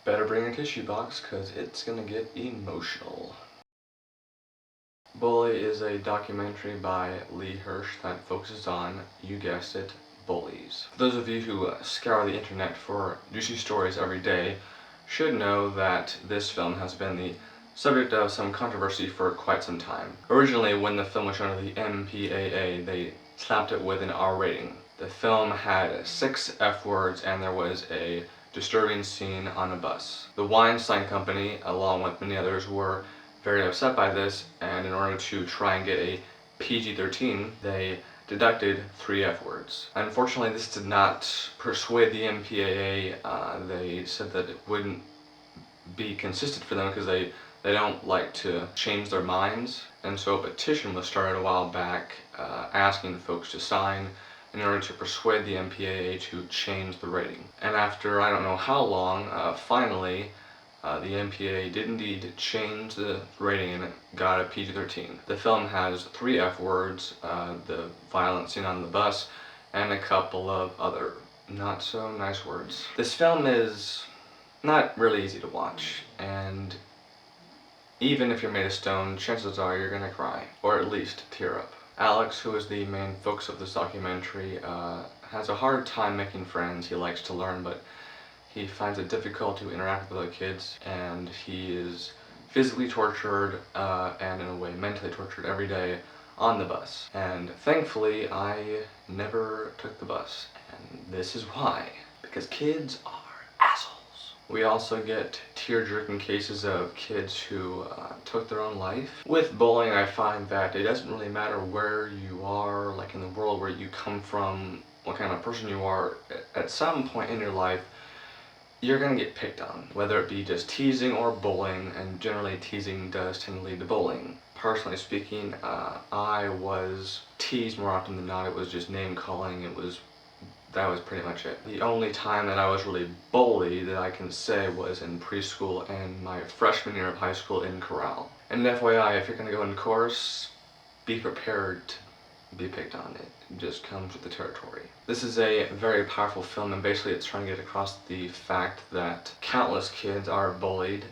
Better bring a tissue box, cause it's gonna get emotional. Bully is a documentary by Lee Hirsch that focuses on, you guessed it, bullies. For those of you who scour the internet for juicy stories every day, should know that this film has been the subject of some controversy for quite some time. Originally, when the film was shown at the MPAA, they slapped it with an R rating. The film had 6 F words and there was a disturbing scene on a bus. The Weinstein Company, along with many others, were very upset by this, and in order to try and get a PG-13, they deducted 3 F words. Unfortunately, this did not persuade the MPAA. They said that it wouldn't be consistent for them because they don't like to change their minds, and so a petition was started a while back asking folks to sign in order to persuade the MPAA to change the rating. And after I don't know how long, finally the MPAA did indeed change the rating and it got a PG-13. The film has 3 F words, the violent scene on the bus, and a couple of other not so nice words. This film is not really easy to watch, and even if you're made of stone, chances are you're gonna cry, or at least tear up. Alex, who is the main focus of this documentary, has a hard time making friends. He likes to learn, but he finds it difficult to interact with other kids, and he is physically tortured and in a way mentally tortured every day on the bus. And thankfully, I never took the bus, and this is why. Because kids are assholes. We also get tear-jerking cases of kids who took their own life. With bullying, I find that it doesn't really matter where you are, like in the world, where you come from, what kind of person you are. At some point in your life, you're gonna get picked on, whether it be just teasing or bullying, and generally teasing does tend to lead to bullying. Personally speaking, I was teased more often than not. It was just name calling. That was pretty much it. The only time that I was really bullied that I can say was in preschool and my freshman year of high school in Corral. And FYI, if you're gonna go in chorus, be prepared to be picked on. It just comes with the territory. This is a very powerful film, and basically it's trying to get across the fact that countless kids are bullied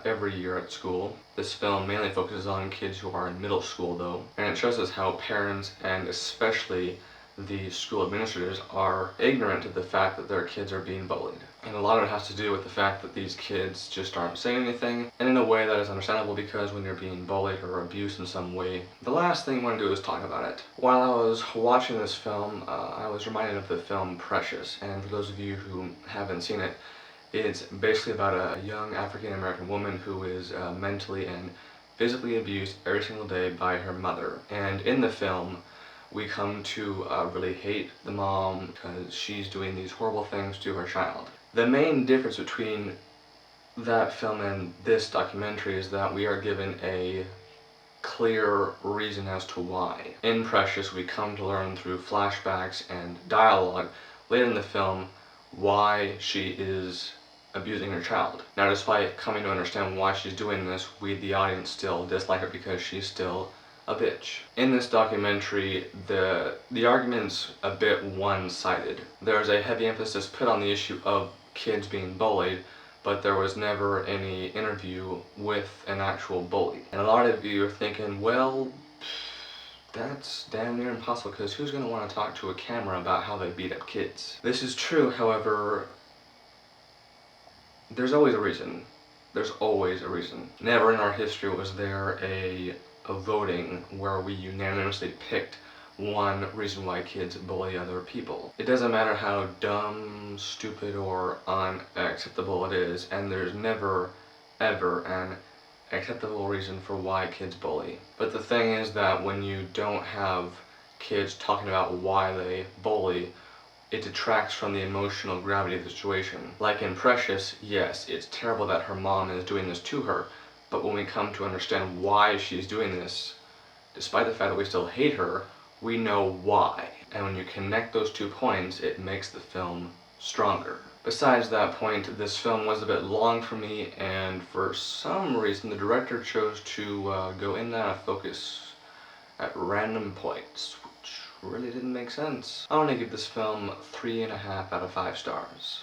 every year at school. This film mainly focuses on kids who are in middle school though, and it shows us how parents, and especially the school administrators, are ignorant of the fact that their kids are being bullied. And a lot of it has to do with the fact that these kids just aren't saying anything, and in a way that is understandable, because when you're being bullied or abused in some way, the last thing you want to do is talk about it. While I was watching this film, I was reminded of the film Precious, and for those of you who haven't seen it, it's basically about a young African-American woman who is mentally and physically abused every single day by her mother. And in the film, we come to really hate the mom because she's doing these horrible things to her child. The main difference between that film and this documentary is that we are given a clear reason as to why. In Precious, we come to learn through flashbacks and dialogue later in the film why she is abusing her child. Now, despite coming to understand why she's doing this, we, the audience, still dislike her because she's still a bitch. In this documentary, the argument's a bit one-sided. There's a heavy emphasis put on the issue of kids being bullied, but there was never any interview with an actual bully. And a lot of you are thinking, well, that's damn near impossible, because who's going to want to talk to a camera about how they beat up kids? This is true, however, there's always a reason. There's always a reason. Never in our history was there a voting where we unanimously picked one reason why kids bully other people. It doesn't matter how dumb, stupid, or unacceptable it is, and there's never, ever an acceptable reason for why kids bully. But the thing is that when you don't have kids talking about why they bully, it detracts from the emotional gravity of the situation. Like in Precious, yes, it's terrible that her mom is doing this to her, but when we come to understand why she's doing this, despite the fact that we still hate her, we know why. And when you connect those 2 points, it makes the film stronger. Besides that point, this film was a bit long for me, and for some reason the director chose to go in and out of focus at random points, which really didn't make sense. I want to give this film 3.5 out of 5 stars.